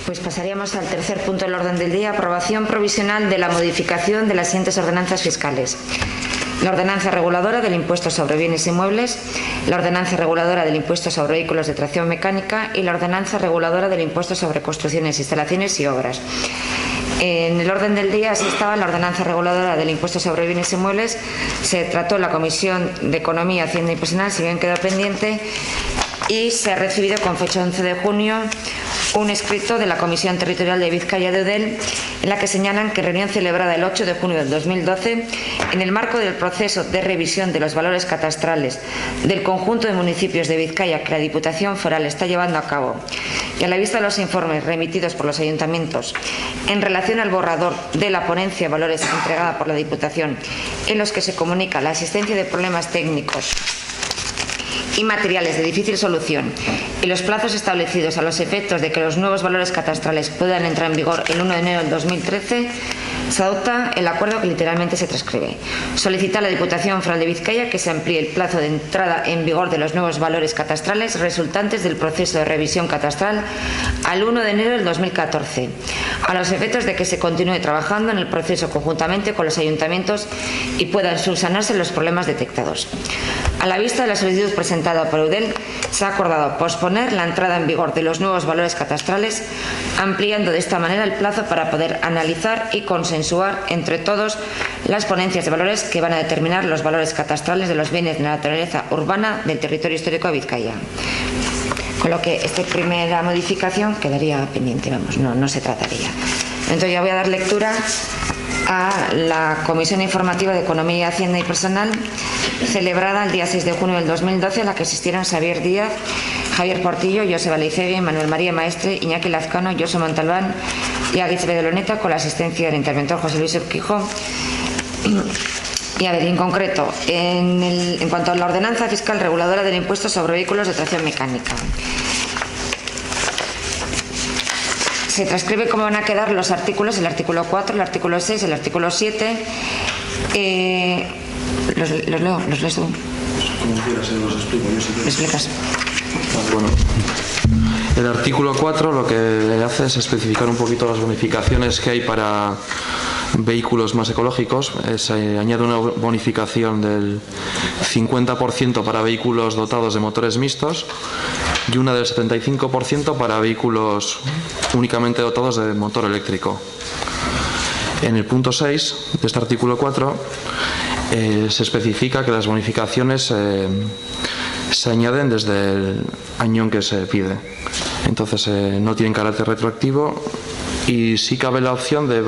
Pues pasaríamos al tercer punto del orden del día, aprobación provisional de la modificación de las siguientes ordenanzas fiscales. La ordenanza reguladora del impuesto sobre bienes inmuebles, la ordenanza reguladora del impuesto sobre vehículos de tracción mecánica y la ordenanza reguladora del impuesto sobre construcciones, instalaciones y obras. En el orden del día así estaba la ordenanza reguladora del impuesto sobre bienes inmuebles. Se trató en la Comisión de Economía, Hacienda y Personal, si bien quedó pendiente, y se ha recibido con fecha 11 de junio un escrito de la Comisión Territorial de Vizcaya de Eudel, en la que señalan que reunión celebrada el 8 de junio del 2012 en el marco del proceso de revisión de los valores catastrales del conjunto de municipios de Vizcaya que la Diputación Foral está llevando a cabo, y a la vista de los informes remitidos por los ayuntamientos en relación al borrador de la ponencia de valores entregada por la Diputación, en los que se comunica la existencia de problemas técnicos y materiales de difícil solución y los plazos establecidos a los efectos de que los nuevos valores catastrales puedan entrar en vigor el 1 de enero del 2013, se adopta el acuerdo que literalmente se transcribe. Solicita a la Diputación Foral de Vizcaya que se amplíe el plazo de entrada en vigor de los nuevos valores catastrales resultantes del proceso de revisión catastral al 1 de enero del 2014, a los efectos de que se continúe trabajando en el proceso conjuntamente con los ayuntamientos y puedan subsanarse los problemas detectados. A la vista de la solicitud presentada por Eudel, se ha acordado posponer la entrada en vigor de los nuevos valores catastrales, ampliando de esta manera el plazo para poder analizar y consensuar entre todos las ponencias de valores que van a determinar los valores catastrales de los bienes de la naturaleza urbana del territorio histórico de Vizcaya. Con lo que esta primera modificación quedaría pendiente, vamos, no se trataría. Entonces ya voy a dar lectura a la Comisión Informativa de Economía, Hacienda y Personal, celebrada el día 6 de junio del 2012, a la que asistieron Xavier Díaz, Javier Portillo, Joseba Leicegui, Manuel María Maestre, Iñaki Lazcano, Josu Montalbán y Aguitz Bedoloneta, con la asistencia del interventor José Luis Urquijo. Y a ver, en concreto, en cuanto a la ordenanza fiscal reguladora del impuesto sobre vehículos de tracción mecánica, se transcribe cómo van a quedar los artículos: el artículo 4, el artículo 6, el artículo 7. ¿Los leo? ¿Los lees tú? Como quieras, los explico yo si quieres. ¿Me explicas? Bueno, el artículo 4 lo que hace es especificar un poquito las bonificaciones que hay para vehículos más ecológicos. Se añade una bonificación del 50% para vehículos dotados de motores mixtos y una del 75% para vehículos únicamente dotados de motor eléctrico. En el punto 6 de este artículo 4 se especifica que las bonificaciones se añaden desde el año en que se pide. Entonces no tienen carácter retroactivo y sí cabe la opción de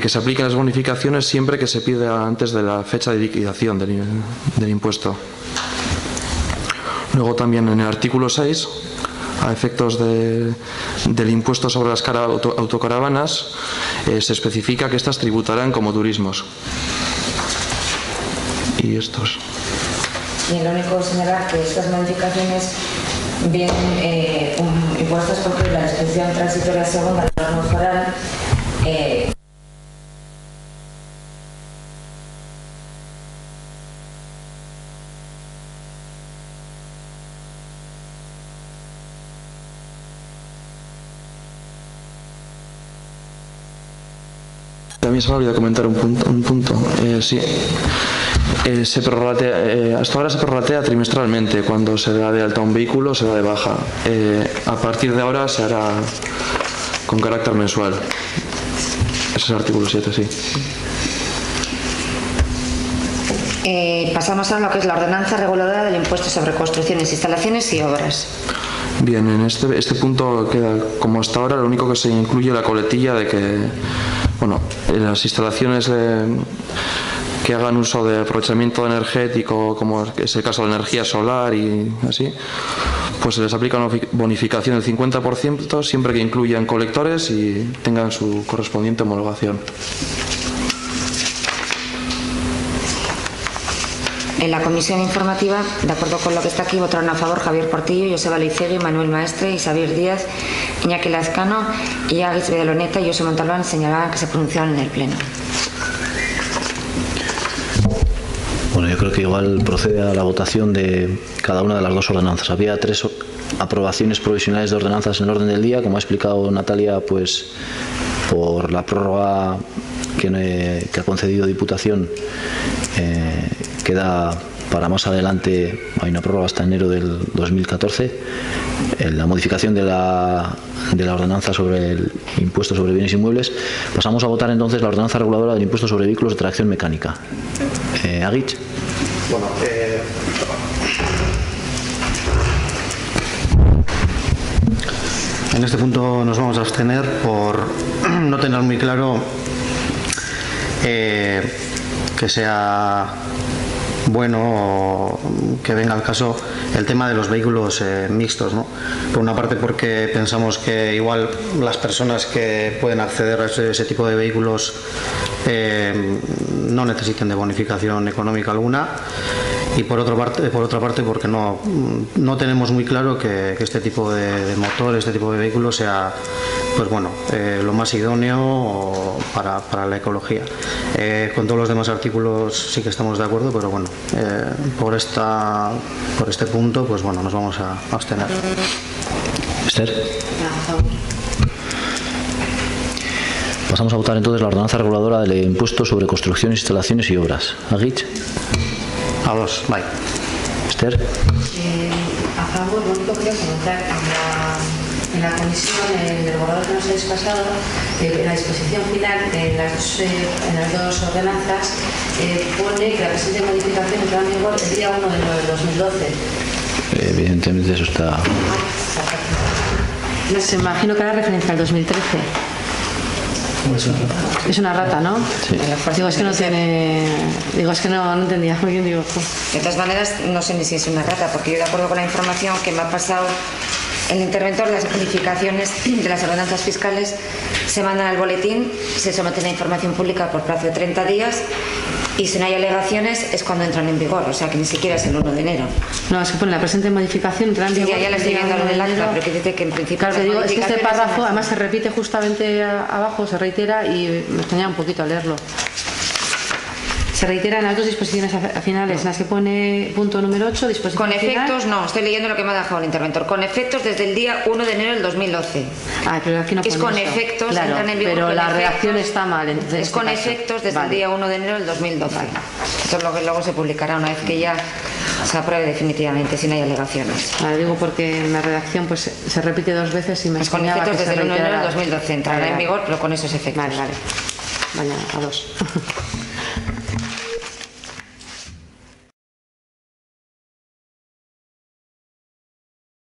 que se apliquen las bonificaciones siempre que se pida antes de la fecha de liquidación del impuesto. Luego también en el artículo 6, a efectos del impuesto sobre las autocaravanas, se especifica que estas tributarán como turismos. Y estos. Y lo único es señalar que estas modificaciones vienen impuestas porque la disposición transitoria segunda de la norma foral También se me olvidó comentar un punto. Sí. Hasta ahora se prorratea trimestralmente. Cuando se da de alta un vehículo, se da de baja. A partir de ahora se hará con carácter mensual. Ese es el artículo 7, sí. Pasamos a lo que es la ordenanza reguladora del impuesto sobre construcciones, instalaciones y obras. Bien, en este punto queda como hasta ahora. Lo único que se incluye la coletilla de que, bueno, en las instalaciones que hagan uso de aprovechamiento energético, como es el caso de la energía solar y así, pues se les aplica una bonificación del 50% siempre que incluyan colectores y tengan su correspondiente homologación. En la comisión informativa, de acuerdo con lo que está aquí, votaron a favor Javier Portillo, Joseba Leicegui, Manuel Maestre y Xavier Díaz, Iñaki Lazcano y Aguitz Bedoloneta y Josu Montalbán señalaban que se pronunciaron en el Pleno. Bueno, Yo creo que igual procede a la votación de cada una de las dos ordenanzas. Había 3 aprobaciones provisionales de ordenanzas en el orden del día, como ha explicado Natalia, pues por la prórroga que ha concedido Diputación, queda para más adelante, hay una prórroga hasta enero del 2014, la modificación de la ordenanza sobre el impuesto sobre bienes inmuebles. Pasamos a votar entonces la ordenanza reguladora del impuesto sobre vehículos de tracción mecánica. Aguich. Bueno, en este punto nos vamos a abstener por no tener muy claro que sea bueno o que venga al caso el tema de los vehículos mixtos, ¿no? Por una parte porque pensamos que igual las personas que pueden acceder a ese tipo de vehículos no necesiten de bonificación económica alguna, y por otra parte porque no tenemos muy claro que este tipo de motor, este tipo de vehículos sea, pues bueno, lo más idóneo para la ecología. Con todos los demás artículos sí que estamos de acuerdo, pero bueno, por este punto, pues bueno, nos vamos a abstener. Esther. Pasamos a votar entonces la ordenanza reguladora del impuesto sobre construcciones, instalaciones y obras. Aguich. A dos, bye. Esther. A favor, lo único que quería comentar, en la comisión, en el borrador que nos habéis pasado, en la disposición final, en las dos ordenanzas, pone que la presente modificación entra en vigor el día 1 de enero del 2012. Evidentemente eso está... No sé, imagino que hará referencia al 2013. Es una rata, ¿no? Sí. Digo, es que no tiene... Digo, es que no entendía muy bien, digo... De todas maneras, no sé ni si es una rata, porque yo, de acuerdo con la información que me ha pasado el interventor, las modificaciones de las ordenanzas fiscales se mandan al boletín, se someten a información pública por plazo de 30 días y si no hay alegaciones es cuando entran en vigor, o sea que ni siquiera es el 1 de enero. No, es que pone la presente modificación entra en Sí, vigor. ya le estoy viendo en el acta, pero que dice que en principio... Claro, que las digo, es que este modificaciones párrafo son- además se repite justamente abajo, se reitera y me extrañaba un poquito a leerlo. Se reitera en las dos disposiciones finales, en las que pone punto número 8, disposición Con efectos, final. no, estoy leyendo lo que me ha dejado el interventor. Con efectos desde el día 1 de enero del 2012. Ah, pero aquí no Es pone con eso. efectos, claro, entran en vigor pero con la efectos. redacción está mal. Entonces, Es con efectos desde el día 1 de enero del 2012. Esto es lo que luego se publicará una vez que ya se apruebe definitivamente, si no hay alegaciones. Digo porque en la redacción pues se repite dos veces y me Es con extrañaba efectos que se desde el 1 de enero del reiterara. 2012. Entrará Vale, en vale. vigor, pero con esos efectos. Vale, vale. Vaya, a dos.